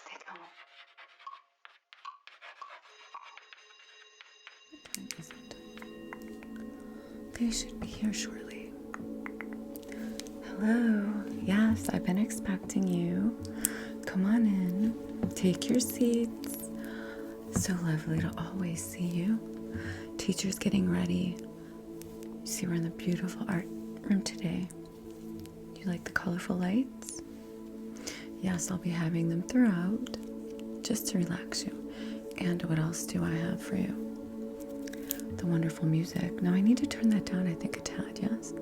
Stay calm. What time is it? They should be here shortly. Hello. Yes, I've been expecting you. Come on in. Take your seats. So lovely to always see you. Teacher's getting ready. See, we're in the beautiful art room today. You like the colorful lights? Yes, I'll be having them throughout, just to relax you. And what else do I have for you? The wonderful music. Now I need to turn that down, I think, a tad, yes?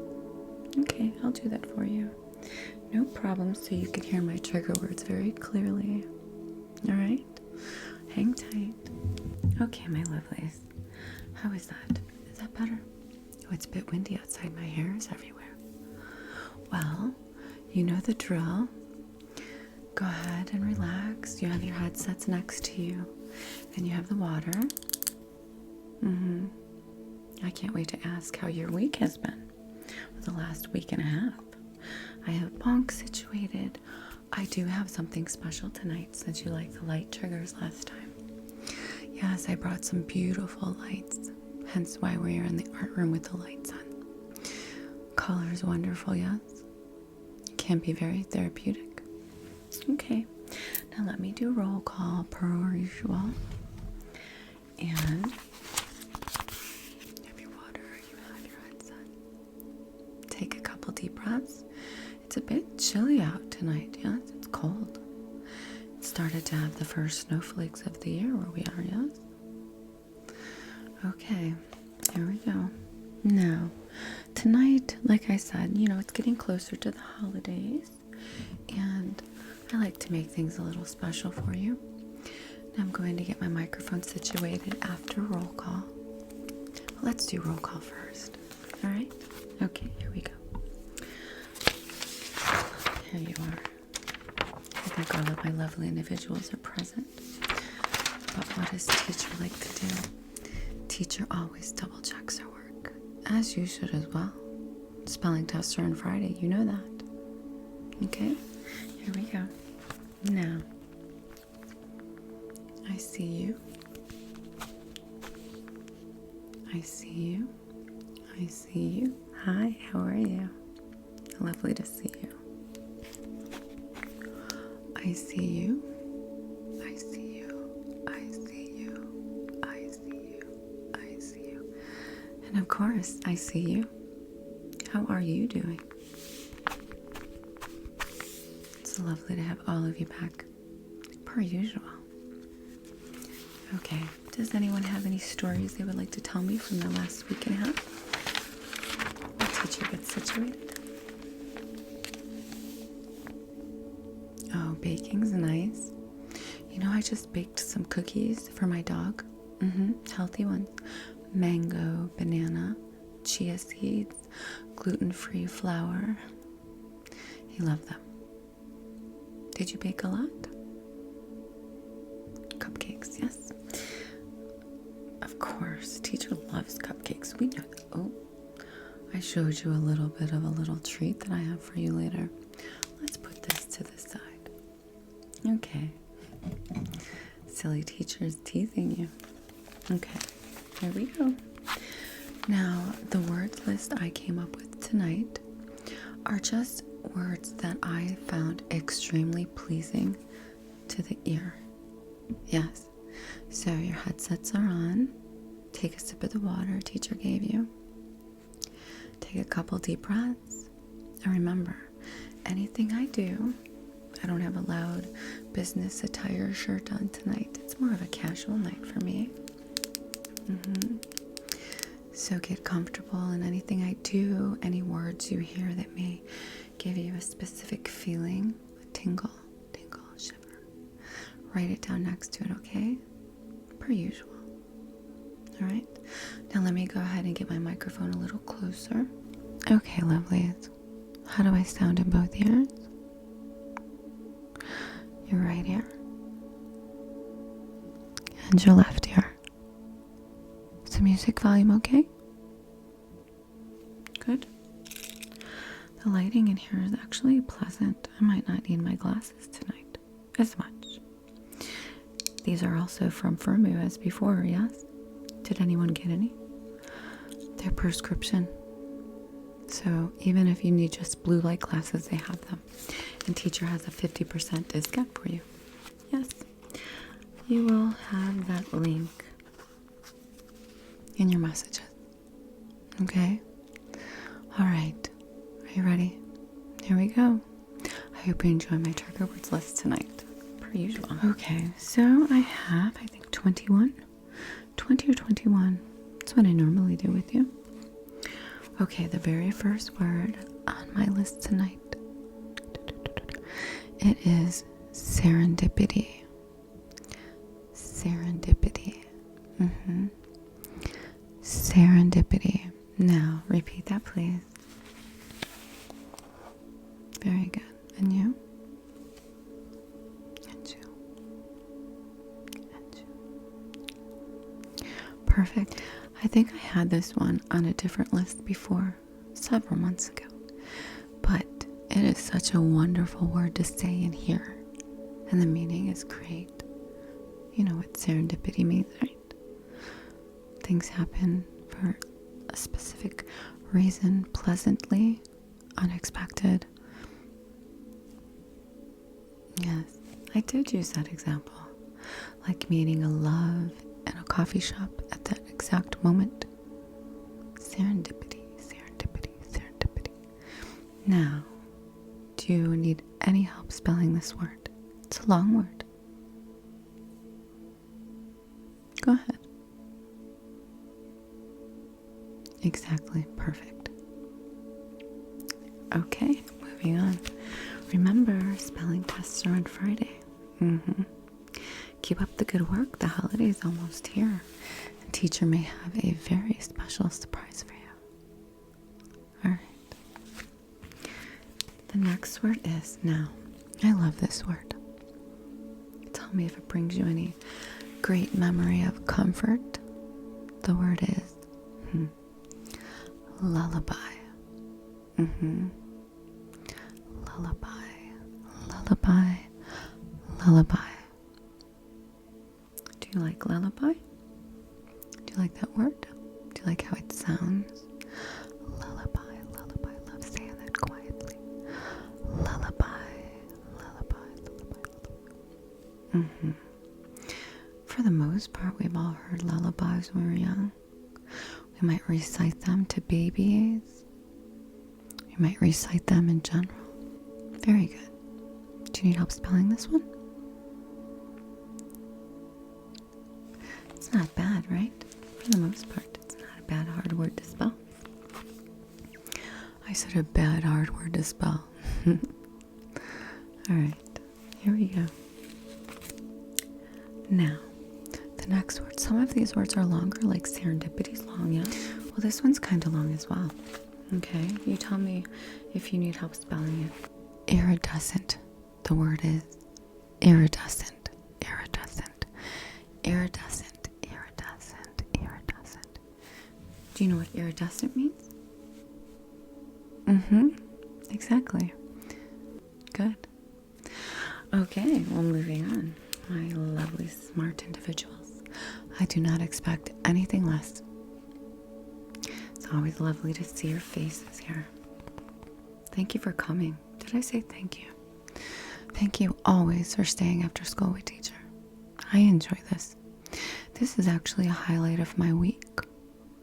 Okay, I'll do that for you. No problem, so you can hear my trigger words very clearly. All right? Hang tight. Okay, my lovelies. How is that? Is that better? Oh, it's a bit windy outside. My hair is everywhere. Well, you know the drill. Go ahead and relax. You have your headsets next to you. And you have the water. I can't wait to ask how your week has been. The last week and a half. I have Bonk situated. I do have something special tonight since you liked the light triggers last time. Yes, I brought some beautiful lights. Hence why we are in the art room with the lights on. Color is wonderful, yes? It can be very therapeutic. Okay, now let me do roll call per usual. And you have your water, you have your headset. Take a couple deep breaths. It's a bit chilly out tonight, yes? It's cold. It started to have the first snowflakes of the year where we are, yes? Okay, here we go. Now, tonight, like I said, it's getting closer to the holidays, and I like to make things a little special for you. Now I'm going to get my microphone situated after roll call. Well, let's do roll call first, all right? Okay, here we go. Here you are. I think all of my lovely individuals are present. But what does teacher like to do? Teacher always double checks her work, as you should as well. Spelling tests are on Friday, you know that. Okay, here we go. Now, I see you. I see you. I see you. Hi, how are you? Lovely to see you. I see you. I see you. I see you. I see you. I see you. And of course, I see you. How are you doing? It's lovely to have all of you back, per usual. Okay, does anyone have any stories they would like to tell me from the last week and a half? The teacher gets situated. Oh, baking's nice. I just baked some cookies for my dog. Healthy ones. Mango, banana, chia seeds, gluten-free flour. He loved them. Did you bake a lot? Cupcakes, yes. Of course, teacher loves cupcakes. We know that. Oh, I showed you a little bit of a little treat that I have for you later. Let's put this to the side. Okay. Silly teacher is teasing you. Okay, here we go. Now, the words list I came up with tonight are just words that I found extremely pleasing to the ear. Yes. So your headsets are on. Take a sip of the water teacher gave you. Take a couple deep breaths. And remember, anything I do, I don't have a loud business attire shirt on tonight. It's more of a casual night for me. So get comfortable in anything I do, any words you hear that may give you a specific feeling, a tingle, shiver. Write it down next to it, okay? Per usual. All right? Now let me go ahead and get my microphone a little closer. Okay, lovelies. How do I sound in both ears? Your right ear. And your left ear. Is the music volume okay? Good. The lighting in here is actually pleasant. I might not need my glasses tonight as much. These are also from Firmu as before, yes? Did anyone get any? They're prescription. So even if you need just blue light glasses, they have them. And teacher has a 50% discount for you. Yes. You will have that link in your messages. Okay? Alright. Are you ready? Here we go. I hope you enjoy my trigger words list tonight, per usual. Okay, so I have, I think, 21. 20 or 21. That's what I normally do with you. Okay, the very first word on my list tonight. It is serendipity. Serendipity. Serendipity. Now, repeat that, please. Very good. And you? And you? And you? Perfect. I think I had this one on a different list before, several months ago. But it is such a wonderful word to say and hear. And the meaning is great. You know what serendipity means, right? Things happen for a specific reason, pleasantly, unexpected. Yes, I did use that example. Like meeting a love in a coffee shop at that exact moment. Serendipity, serendipity, serendipity. Now, do you need any help spelling this word? It's a long word. Go ahead. Exactly, perfect. Okay, moving on. Remember, spelling tests are on Friday. Keep up the good work. The holiday's almost here. And teacher may have a very special surprise for you. Alright. The next word is now. I love this word. Tell me if it brings you any great memory of comfort. The word is lullaby. Lullaby, lullaby, lullaby. Do you like lullaby? Do you like that word? Do you like how it sounds? Lullaby, lullaby. I love saying that quietly. Lullaby, lullaby, lullaby, lullaby. For the most part, we've all heard lullabies when we were young. We might recite them to babies. We might recite them in general. Very good. Do you need help spelling this one? It's not bad, right? For the most part, it's not a bad hard word to spell. I said a bad hard word to spell. Alright, here we go. Now, the next word. Some of these words are longer, like serendipity's long, yeah? Well, this one's kind of long as well. Okay, you tell me if you need help spelling it. Iridescent. The word is iridescent, iridescent, iridescent, iridescent, iridescent. Do you know what iridescent means? Exactly. Good. Okay, well, moving on. My lovely, smart individuals. I do not expect anything less. It's always lovely to see your faces here. Thank you for coming. Did I say thank you? Thank you always for staying after school with teacher. I enjoy this. This is actually a highlight of my week.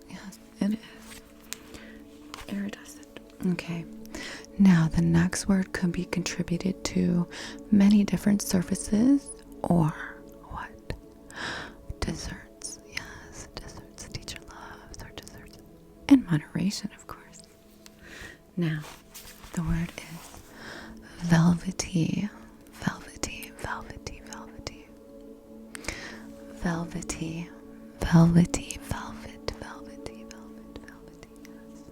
Yes, it is. Iridescent. Okay. Now, the next word could be contributed to many different surfaces or what? Desserts. Yes, desserts. Teacher loves our desserts. In moderation, of course. Now, the word is velvety. Velvety, velvety, velvety. Velvety, velvety, velvet, velvety, velvet, velvety. Yes.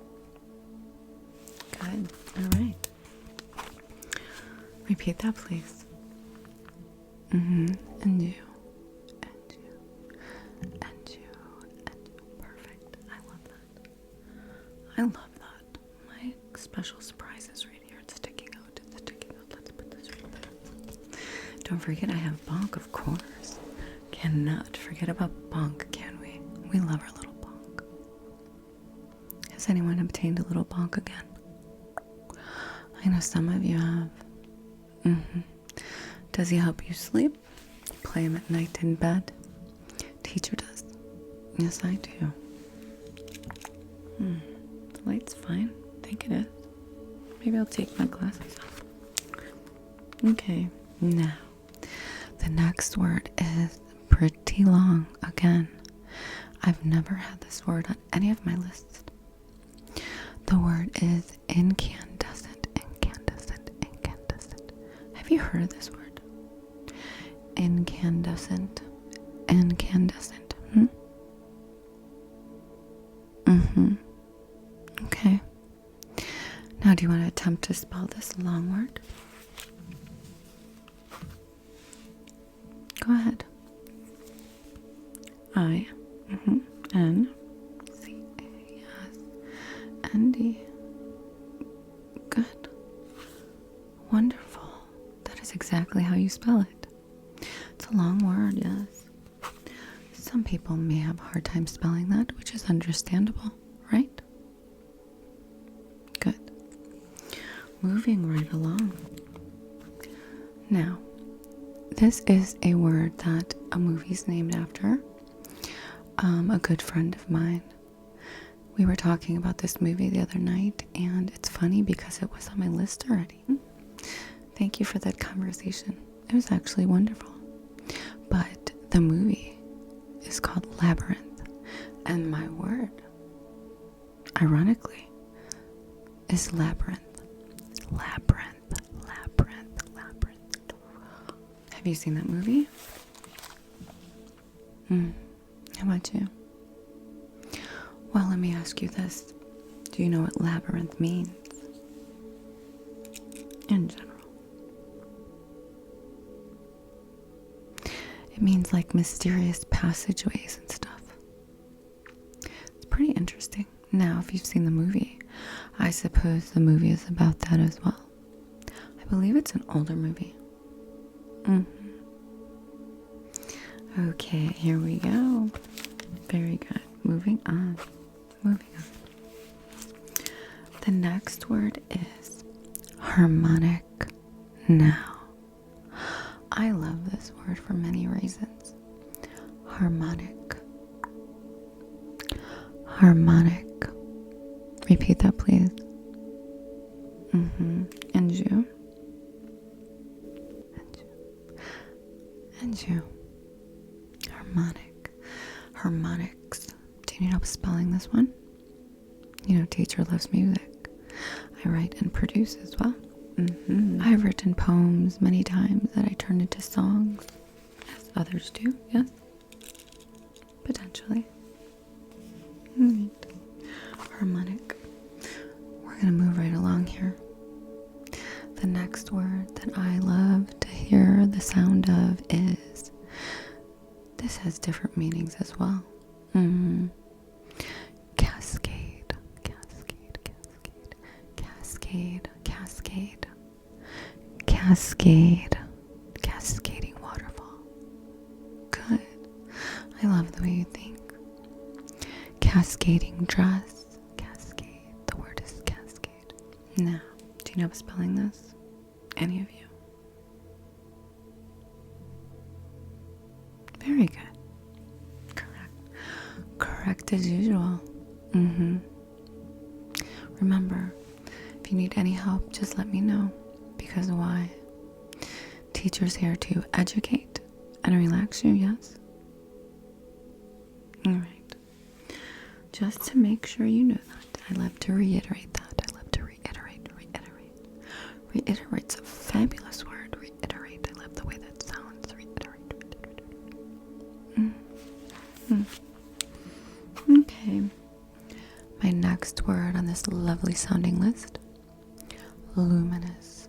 Good. All right. Repeat that, please. And you. And you. And you. And you. Perfect. I love that. I love that. My special surprise is right here. It's sticking out. It's sticking out. Let's put this right there. Don't forget I have Bonk, of course. cannot forget about Bonk, can we? We love our little Bonk. Has anyone obtained a little Bonk again? I know some of you have. Does he help you sleep? Play him at night in bed? Teacher does. Yes, I do. The light's fine. I think it is. Maybe I'll take my glasses off. Okay, now the next word is pretty long again. I've never had this word on any of my lists. The word is incandescent, incandescent, incandescent. Have you heard of this word? Incandescent, incandescent. Okay. Now, do you want to attempt to spell this long word? Go ahead. I-N-C-A-S-N-D. Good. Wonderful. That is exactly how you spell it. It's a long word, yes. Some people may have a hard time spelling that, which is understandable, right? Good. Moving right along. Now, this is a word that a movie's named after. A good friend of mine. We were talking about this movie the other night, and it's funny because it was on my list already. Thank you for that conversation. It was actually wonderful. But the movie is called Labyrinth, and my word, ironically, is labyrinth. Labyrinth, labyrinth, labyrinth. Have you seen that movie? How about you? Well, let me ask you this. Do you know what labyrinth means? In general. It means like mysterious passageways and stuff. It's pretty interesting. Now, if you've seen the movie, I suppose the movie is about that as well. I believe it's an older movie. Okay, here we go. Very good. Moving on. The next word is harmonic. Now, I love this word for many reasons. Harmonic. Harmonic. Repeat that, please. And you. And you. Harmonic. Harmonics. Do you need help spelling this one? You know, teacher loves music. I write and produce as well. I've written poems many times that I turn into songs, as others do, yes? Potentially. Right. Harmonic. We're going to move right along here. The next word that I love to hear the sound of is, this has different meanings as well. Cascade, cascade, cascade, cascade, cascade, cascade, cascading waterfall. Good. I love the way you think. Cascading dress, cascade. The word is cascade. Now, do you know spelling this? Any of you? Very good. Correct as usual. Remember, if you need any help, just let me know. Because why? Teacher's here to educate and relax you, yes? Alright. Just to make sure you know that, I love to reiterate that. I love to reiterate. Reiterate's a fabulous word. Reiterate. I love the way that sounds. Reiterate. Okay. My next word on this lovely sounding list. Luminous.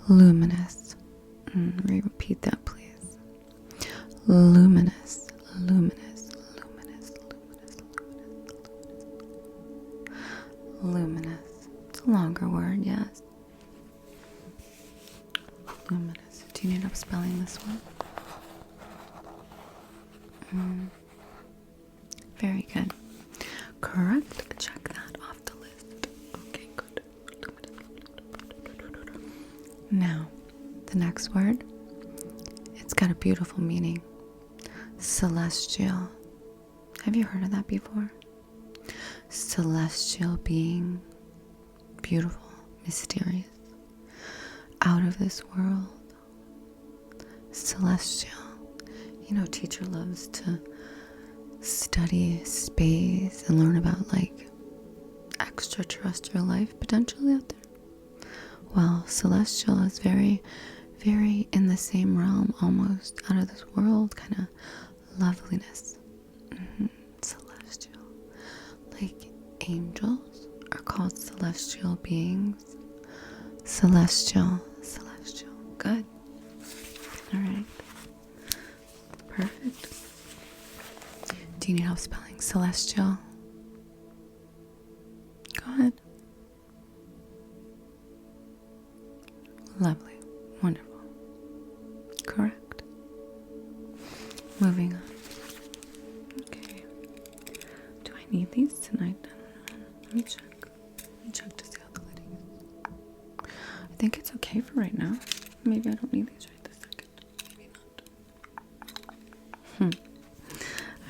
Luminous. Repeat that, please. Luminous. Luminous. Luminous. Luminous. Luminous. Luminous. It's a longer word, yes. Luminous. Do you need help spelling this one? Very good. Correct. Check that off the list. Okay, good. Now, the next word, it's got a beautiful meaning. Celestial. Have you heard of that before? Celestial being, beautiful, mysterious, out of this world. Celestial. You know, teacher loves to study space and learn about like extraterrestrial life potentially out there. Well, celestial is very, very in the same realm, almost out of this world kind of loveliness. Celestial. Like angels are called celestial beings. Celestial. Good. All right. Perfect. Do you need help spelling celestial? Go ahead. Lovely. Wonderful. Correct. Moving on. Okay. Do I need these tonight? I don't know. Let me check. To see how the lighting is. I think it's okay for right now. Maybe I don't need these right this second. Maybe not.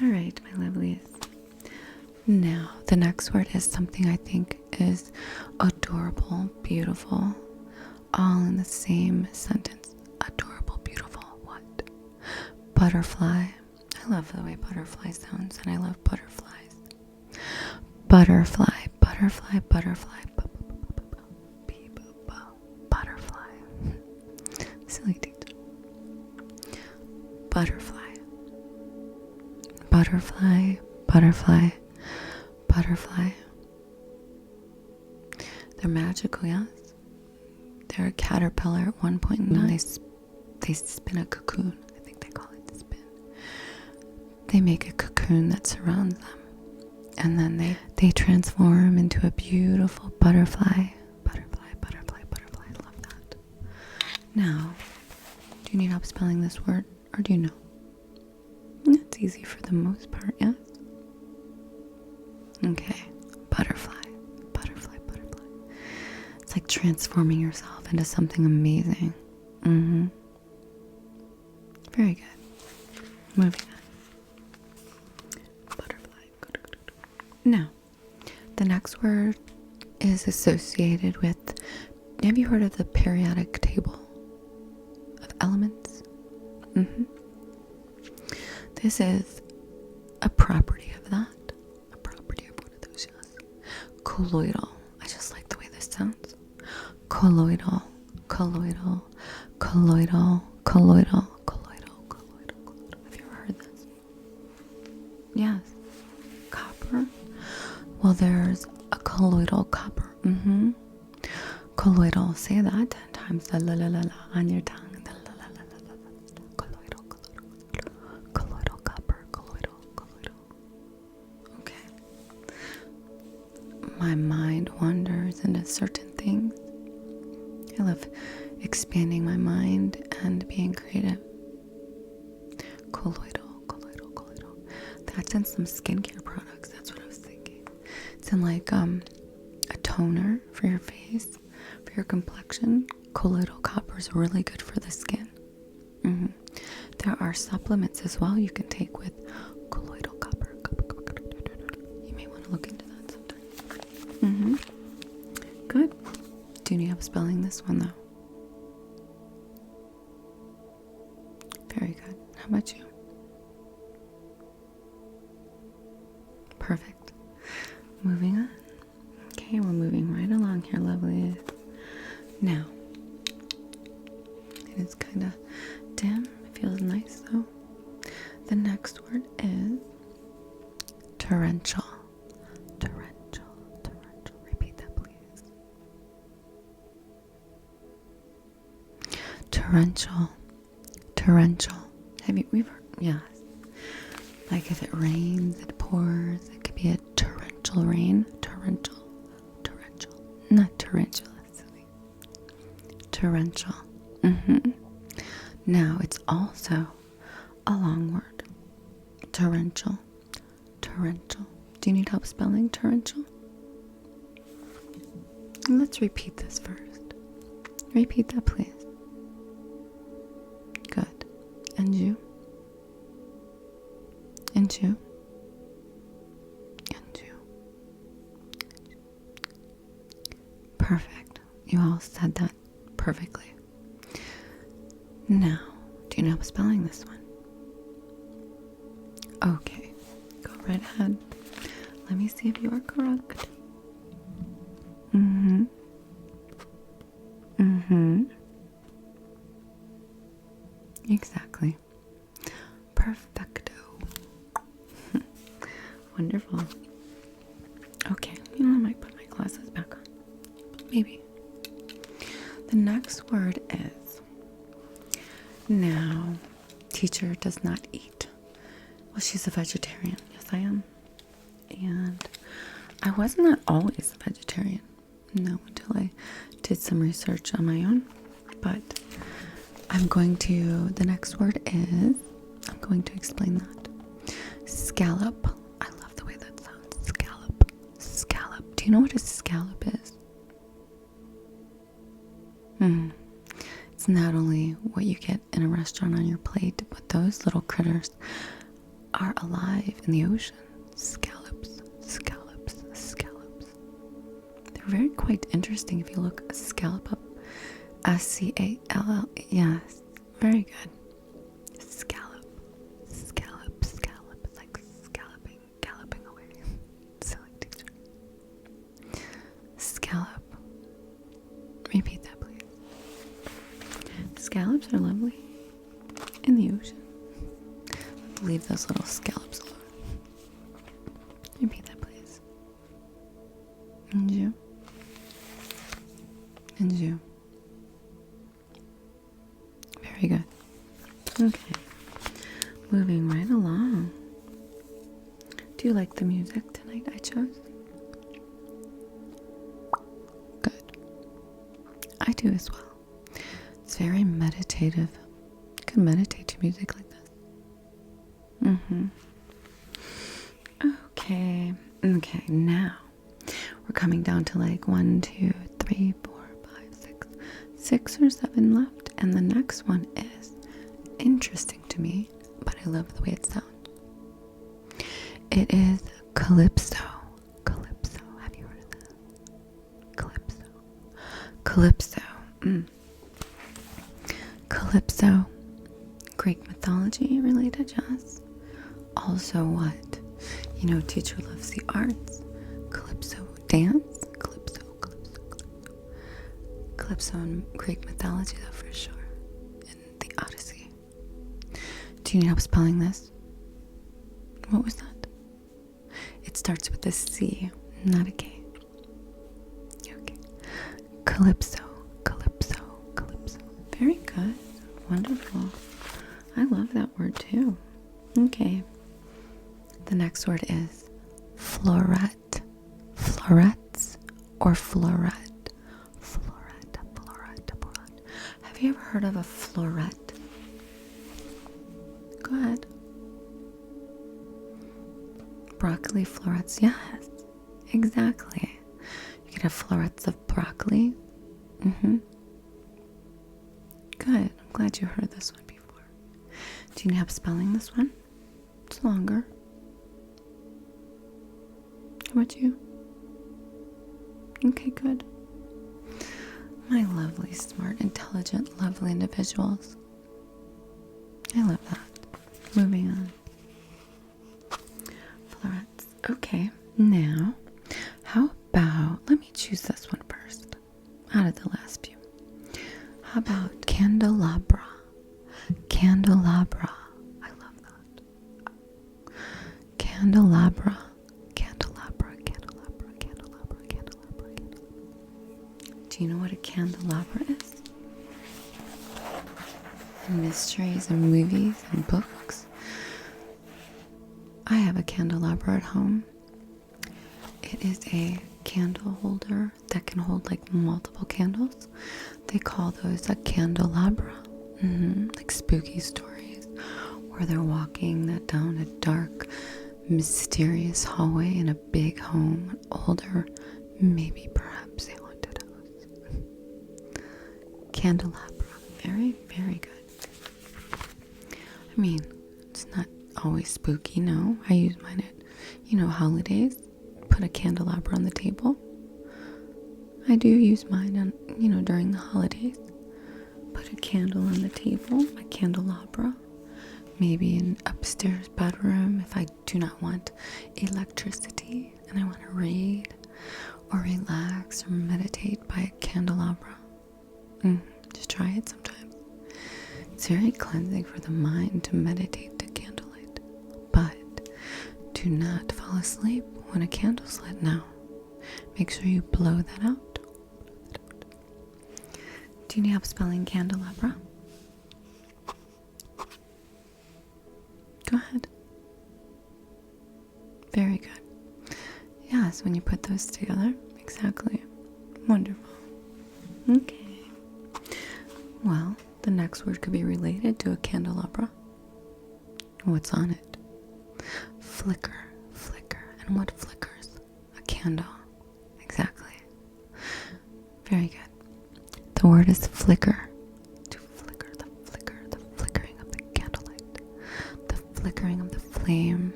Alright, my lovelies. Now, the next word is something I think is adorable, beautiful, all in the same sentence. Adorable, beautiful, what? Butterfly. I love the way butterfly sounds, and I love butterflies. Butterfly. Butterfly. Silly teacher. Butterfly. They're magical, yes. They're a caterpillar at one point in time. They spin a cocoon. I think they call it spin. They make a cocoon that surrounds them. And then they transform into a beautiful butterfly. Butterfly. I love that. Now, do you need help spelling this word, or do you know? It's easy for the most part, yes? Okay. Butterfly. It's like transforming yourself into something amazing. Very good. Moving on. Butterfly. Now, the next word is associated with, have you heard of the periodic table of elements? This is a property of that. A property of one of those, yes. Colloidal. I just like the way this sounds. Colloidal. Have you ever heard this? Yes. Copper. Well, there's a colloidal copper. Colloidal. Say that 10 times. La la la la on your tongue. Colloidal copper. Okay. My mind wanders into certain things. I love expanding my mind and being creative. Colloidal. That's in some skincare products. That's what I was thinking. It's in like a toner for your face, for your complexion. Colloidal copper is really good for the skin. There are supplements as well you can take with colloidal copper. You may want to look into that sometime. Good. Do you need help spelling this one though? Very good. How about you? Perfect. Moving on. Okay, we're moving right along here, lovely. Now, it is kind of dim. It feels nice though. The next word is torrential. Repeat that, please. Torrential. We've heard, yes. Like if it rains, it pours. It could be a torrential rain. Torrential. Not tarantula, silly. Torrential. Now, it's also a long word. Torrential. Torrential. Do you need help spelling torrential? Let's repeat this first. Repeat that, please. Good. And you? And you? And you? Perfect. You all said that perfectly. Now, do you know how spelling this one? Okay. Go right ahead. Let me see if you are correct. Mm-hmm. Mm-hmm. Exactly. Perfecto. Wonderful. Okay, you know, I might put my glasses back on. Maybe. The next word is, now, teacher does not eat. Well, she's a vegetarian. Yes, I am. And I was not always a vegetarian. No, until I did some research on my own. But I'm going to, the next word is, I'm going to explain that. Scallop. I love the way that sounds. Scallop. Scallop. Do you know what a scallop is? It's not only what you get in a restaurant on your plate, but those little critters are alive in the ocean. Scallops. Scallops. Scallops. They're very quite interesting if you look a scallop up. S-C-A-L-L. Yes. Very good. Scallop. Scallop. Scallop. It's like scalloping. Galloping away. Silly teacher. Scallop. Repeat that, please. Scallops are lovely in the ocean. Leave those little scallops alone. Repeat that, please. And you. And you. Very good. Okay. Moving right along. Do you like the music tonight I chose? Good. I do as well. It's very meditative. You can meditate to music like this. Okay. Okay, now we're coming down to like 1, 2, 3, 4, 5, 6 or 7 left. And the next one is interesting to me, but I love the way it sounds. It is calypso. Calypso. Have you heard of that? Calypso. Calypso. Calypso. Greek mythology related, yes. Also what? You know, teacher loves the arts. Calypso dance. Calypso, calypso, calypso. Calypso in Greek mythology, though, for sure. In the Odyssey. Do you need help spelling this? What was that? It starts with a C, not a K. Okay. Calypso, calypso, calypso. Very good. Wonderful. I love that word too. Okay. The next word is floret. Florets or floret. Floret, floret, floret. Have you ever heard of a floret? Go ahead. Broccoli florets. Yes, exactly. You can have florets of broccoli. Good. I'm glad you heard this one before. Do you need help spelling this one? It's longer. How about you? Okay, good. My lovely, smart, intelligent, lovely individuals. I love that. Moving on. Florets. Okay, now, how about, let me choose this one first, out of the last few. How about candelabra? Candelabra. I love that. Candelabra. Candelabra. Candelabra. Candelabra. Candelabra. Do you know what a candelabra is? In mysteries and movies and books. I have a candelabra at home. It is a candle holder that can hold like multiple candles. They call those a candelabra. Like spooky stories or they're walking that down a dark, mysterious hallway in a big home, an older, maybe perhaps a haunted house. Candelabra. Very, very good. I mean, it's not always spooky, no. I use mine at, holidays. Put a candelabra on the table. I do use mine on, during the holidays. Put a candle on the table, a candelabra. Maybe in upstairs bedroom if I do not want electricity and I want to read or relax or meditate by a candelabra. Just try it sometimes. It's very cleansing for the mind to meditate to candlelight. But do not fall asleep when a candle's lit now. Make sure you blow that out. Do you need help spelling candelabra? Go ahead. Very good. Yes, when you put those together, exactly. Wonderful. Okay. Well, the next word could be related to a candelabra. What's on it? Flicker, flicker. And what flickers? A candle. Exactly. Very good. The word is flicker. To flicker, the flickering of the candlelight. The flickering of the flame.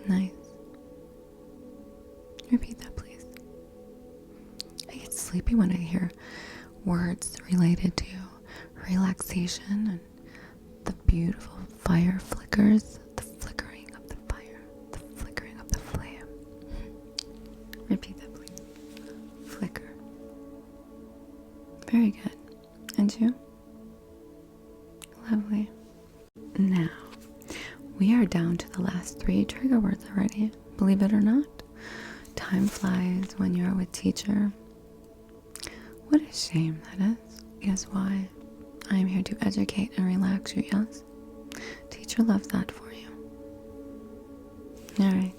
Nice. Repeat that, please. I get sleepy when I hear words related to relaxation and the beautiful fire flickers, the flickering of the fire, the flickering of the flame. Repeat that, please. Flicker. Very good. And you? Lovely. Now, we are down to the last 3 trigger words already. Believe it or not, time flies when you're with teacher. What a shame that is. Guess why? I am here to educate and relax you, yes? Teacher loves that for you. Alright.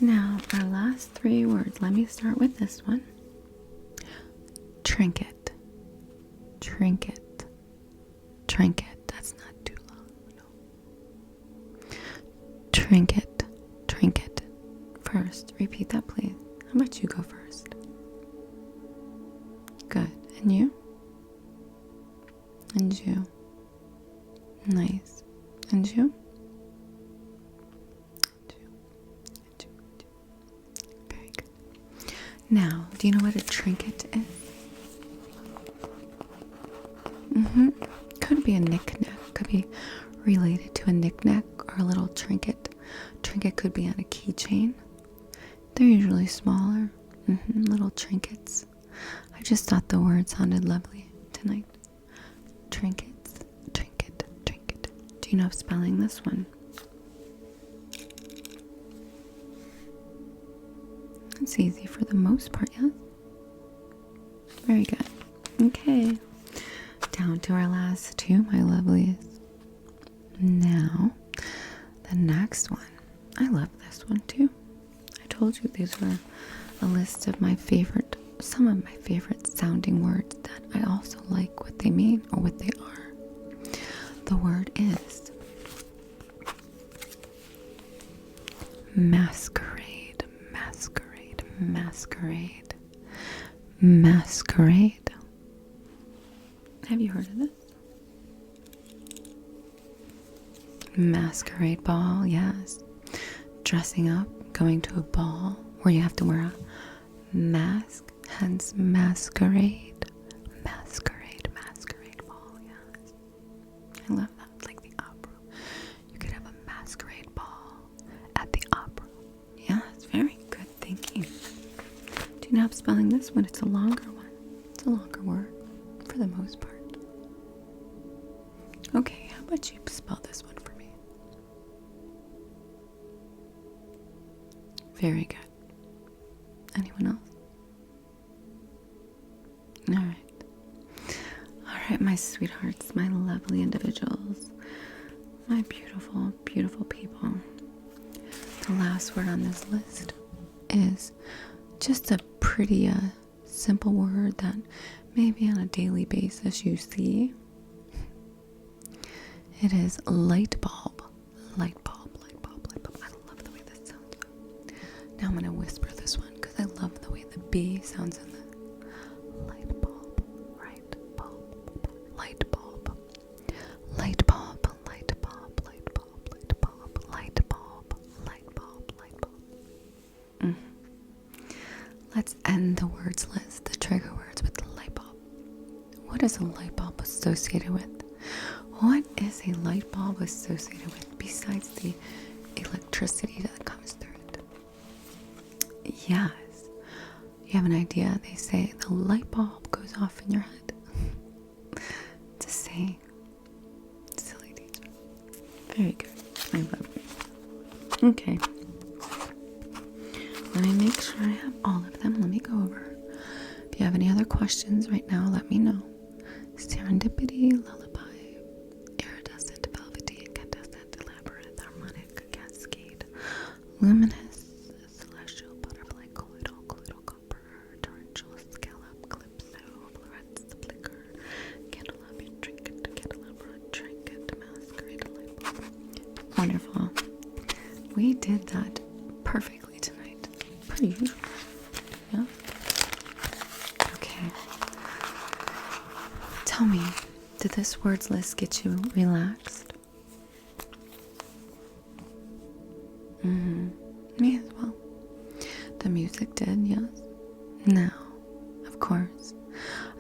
Now, our last 3 words. Let me start with this one. Trinket. Trinket. Trinket. That's not too long. No. Trinket. Trinket. First. Repeat that, please. How about you go first? Good. And you? And you? Nice. And you? Very good. Now, do you know what a trinket is? Could be a knick-knack. Could be related to a knick-knack or a little trinket. Trinket could be on a keychain. They're usually smaller. Little trinkets. I just thought the word sounded lovely tonight. Trinkets. Trinket. Trinket. Do you know spelling this one? It's easy for the most part, yes? Very good. Okay. Down to our last 2, my lovelies. Now, the next one. I love this one too. I told you these were a list of my favorite, some of my favorite sounding words that I also like what they mean or what they are. The word is masquerade, masquerade, masquerade, masquerade. Have you heard of this? Masquerade ball, yes. Dressing up, going to a ball where you have to wear a mask, hence masquerade. Masquerade, masquerade ball, yes. I love that. It's like the opera. You could have a masquerade ball at the opera. Yeah, it's very good thinking. Do you know how spelling this one? It's a longer one. It's a longer word for the most part. Okay, how about you spell this one for me? Very good. Anyone else? Alright, my sweethearts, my lovely individuals, my beautiful, beautiful people. The last word on this list is just a pretty simple word that maybe on a daily basis you see. It is light bulb. Light bulb, light bulb, light bulb. I love the way this sounds. Now I'm going to whisper this one because I love the way the B sounds in the light bulb, right bulb, light bulb, light bulb, light bulb, light bulb, light bulb, light bulb, light bulb, light bulb. Let's end the words list, the trigger words, with the light bulb. What is a light bulb associated with? What is a light bulb associated with besides the electricity that comes through it? Yes. You have an idea? They say the light bulb goes off in your head. It's a saying. Silly teacher. Very good. I love it. Okay. Let me make sure I have all of them. Let me go over. If you have any other questions right now, let me know. Serendipity, lullaby, iridescent, velvety, incandescent, elaborate, harmonic, cascade, luminous, celestial, butterfly, colloidal, copper, torrential, scallop, calypso, florets, flicker, candelabra, trinket, masquerade, light bulb. Wonderful. We did that perfectly tonight. Pretty usual. Yeah. Okay. Tell me, did this words list get you relaxed? Me as well. The music did, yes. Now, of course,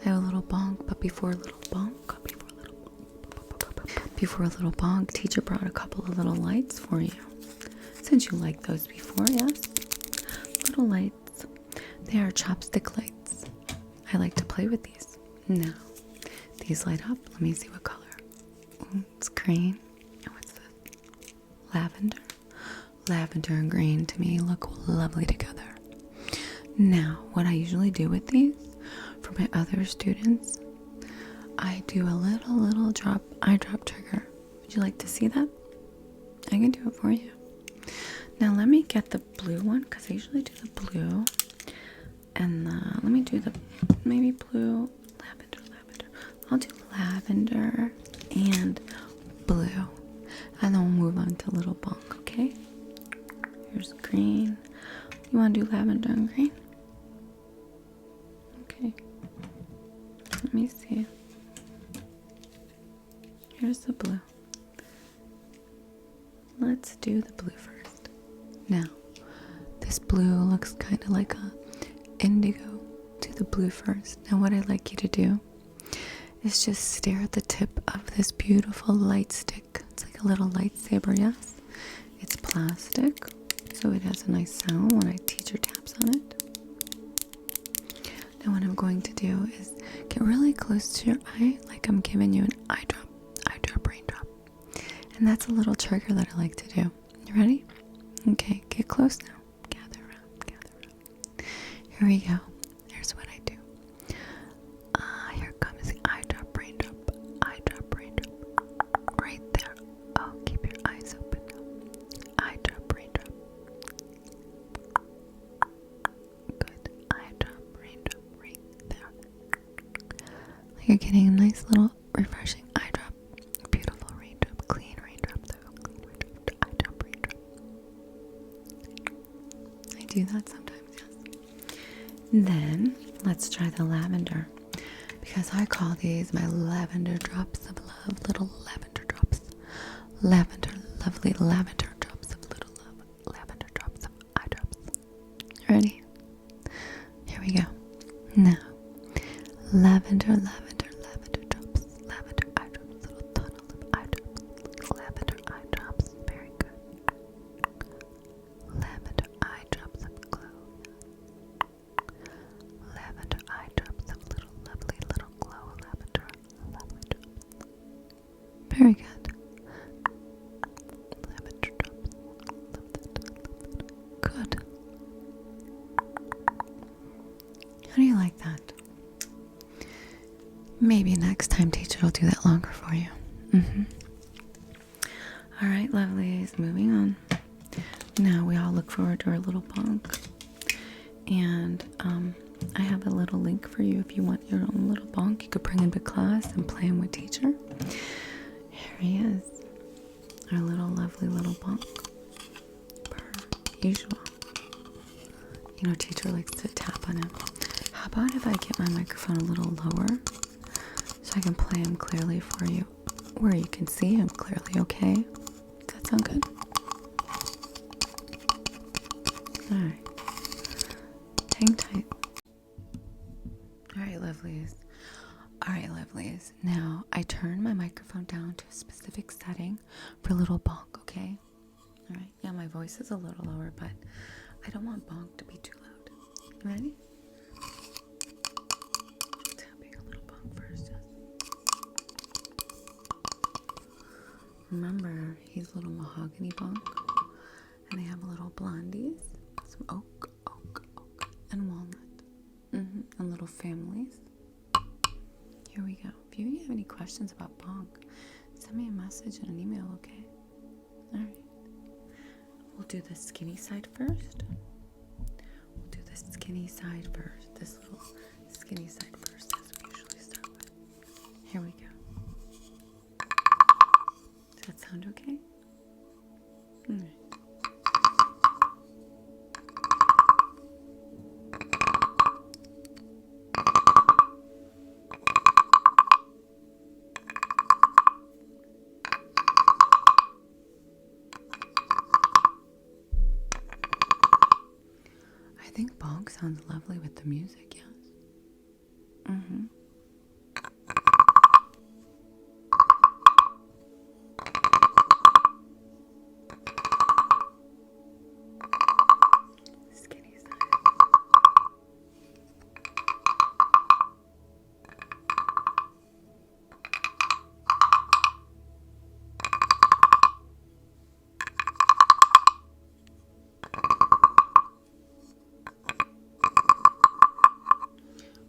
I have a little bonk, but before a little bonk, teacher brought a couple of little lights for you. Since you liked those before, yes? Little lights. They are chopstick lights. I like to play with these. Now, these light up. Let me see what color. Ooh, it's green. And what's this? Lavender. Lavender and green to me look lovely together. Now, what I usually do with these for my other students, I do a little eye drop trigger. Would you like to see that? I can do it for you. Now let me get the blue one because I usually do the blue. And let me do the maybe blue, lavender. I'll do lavender and blue. And then we'll move on to little bonk, okay? Here's green. You want to do lavender and green? Okay. Let me see. Here's the blue. Let's do the blue first. Now, this blue looks kind of like a indigo. Do the blue first. Now what I'd like you to do is just stare at the tip of this beautiful light stick. It's like a little lightsaber, yes? It's plastic, so it has a nice sound when a teacher taps on it. Now what I'm going to do is get really close to your eye, like I'm giving you an eye drop, raindrop. And that's a little trigger that I like to do. You ready? Okay, get close now. Gather around. Here we go. Here's what I do. Here comes the eye drop, raindrop. Right there. Oh, keep your eyes open. Eye drop, raindrop. Good. Eye drop, raindrop, right there. You're getting a nice little refreshing eye drop. Beautiful raindrop. Clean raindrop though. Eye drop, raindrop. I do that sometimes, yes. Then let's try the lavender, because I call these my lavender drops of love. Little lavender drops. Lavender, lovely lavender drops of little love. Lavender drops of eye drops. Ready? Here we go. Now, lavender drops. Lavender eye drops. Little tunnel of eye drops. Lavender eye drops. Very good. Lavender eye drops of glow. Lavender eye drops of lovely little glow. Lavender drops. Very good. Lavender drops. Love that. Good. How do you like that? Maybe next time teacher will do that longer for you. All right, lovelies, moving on. Now we all look forward to our little bonk. And I have a little link for you if you want your own little bonk. You could bring him to class and play him with teacher. Here There he is. Our little lovely little Bonk. Per usual. You know, teacher likes to tap on him. How about if I get my microphone a little lower so I can play him clearly for you, where you can see him clearly, okay? Does that sound good? Alright. Hang tight. Alright, lovelies. Alright, lovelies. Now, I turn my microphone down to a specific setting for little Bonk, okay? Alright, yeah, my voice is a little lower, but I don't want Bonk to be too loud. Ready? Tapping a little Bonk first, yes. Remember, he's little mahogany Bonk, and they have little blondies, some oak, and walnut, and little families. Here we go. If you have any questions about Bonk, send me a message and an email, okay? Alright. We'll do the skinny side first. This little skinny side first, as we usually start with. Here we go. Does that sound okay? Alright. I think Bonk sounds lovely with the music, yes? Skinny side.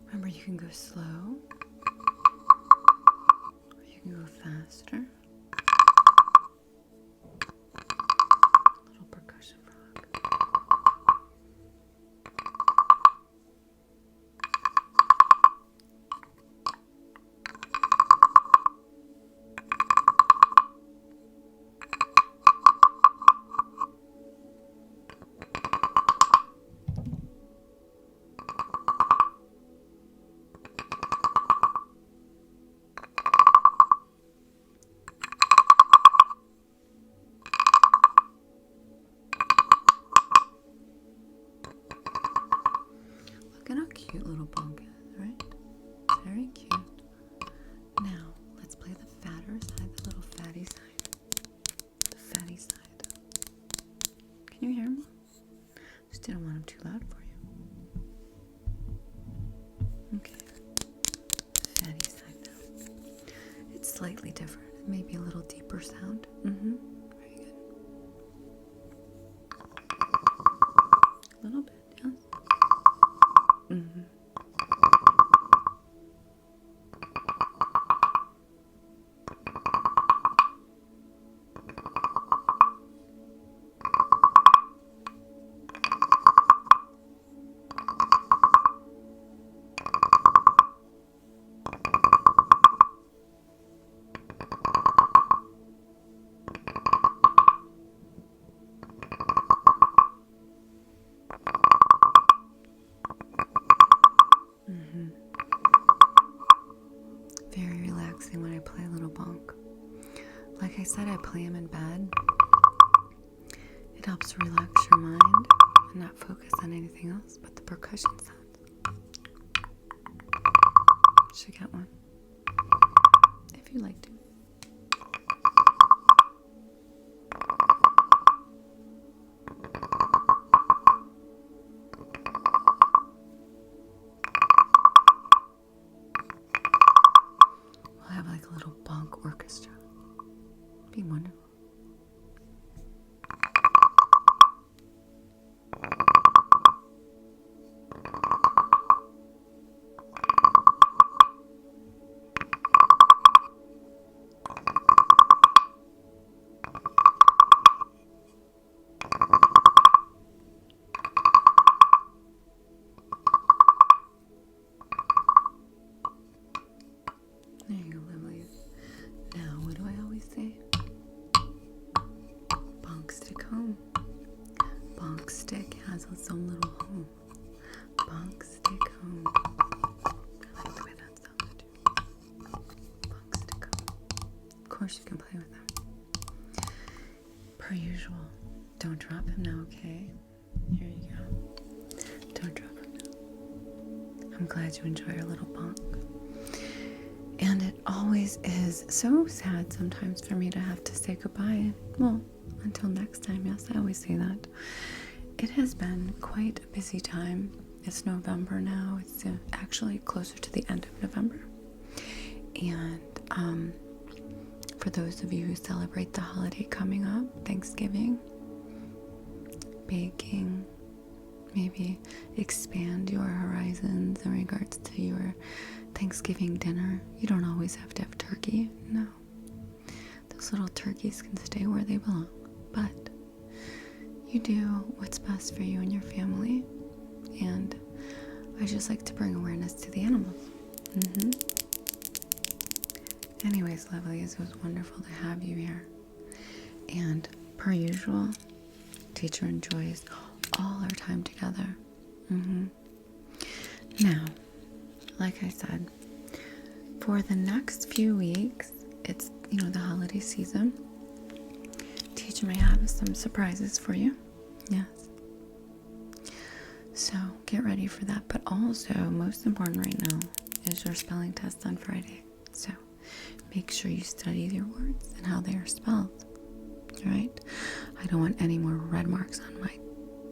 Remember, you can go slow, or you can go faster. Little percussion frog. Look at how cute little Bonk is, right? Very cute. Now, let's play the fatter side, the little fatty side. The fatty side. Can you hear him? Just didn't want him too loud for you. Okay. Fatty side now. It's slightly different. Maybe a little deeper sound. Very good. A little bit, yes. Very relaxing when I play little Bonk. Like I said, I play him in bed. It helps relax your mind and not focus on anything else but the percussion sounds. Should get one if you like to. We'll have like a little Bonk orchestra. It'd be wonderful. course you can play with him. Per usual. Don't drop him now, okay? Here you go. Don't drop him now. I'm glad you enjoy your little bonk. And it always is so sad sometimes for me to have to say goodbye. Well, until next time, yes, I always say that. It has been quite a busy time. It's November now. It's actually closer to the end of November. And for those of you who celebrate the holiday coming up, Thanksgiving, baking, maybe expand your horizons in regards to your Thanksgiving dinner. You don't always have to have turkey. No. Those little turkeys can stay where they belong. But you do what's best for you and your family. And I just like to bring awareness to the animals. Anyways, lovelies, it was wonderful to have you here. And per usual, teacher enjoys all our time together. Now, like I said, for the next few weeks, it's, the holiday season. Teacher may have some surprises for you. Yes. So get ready for that. But also, most important right now is your spelling test on Friday. So make sure you study your words and how they are spelled. All right? I don't want any more red marks on my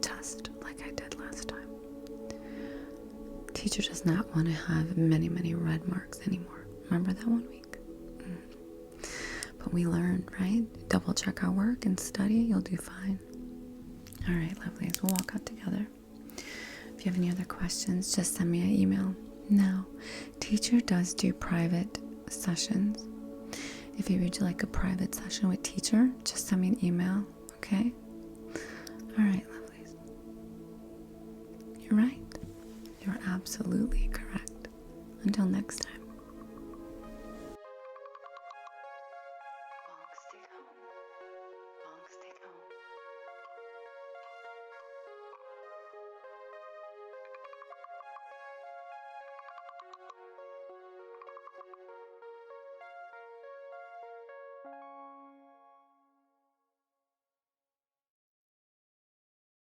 test like I did last time. Teacher does not want to have many, many red marks anymore. Remember that one week? But we learned, right? Double check our work and study. You'll do fine. All right, lovelies. We'll walk out together. If you have any other questions, just send me an email. Now, teacher does do private sessions. If you would like a private session with teacher, just send me an email, okay? All right, lovelies. You're right. You're absolutely correct. Until next time.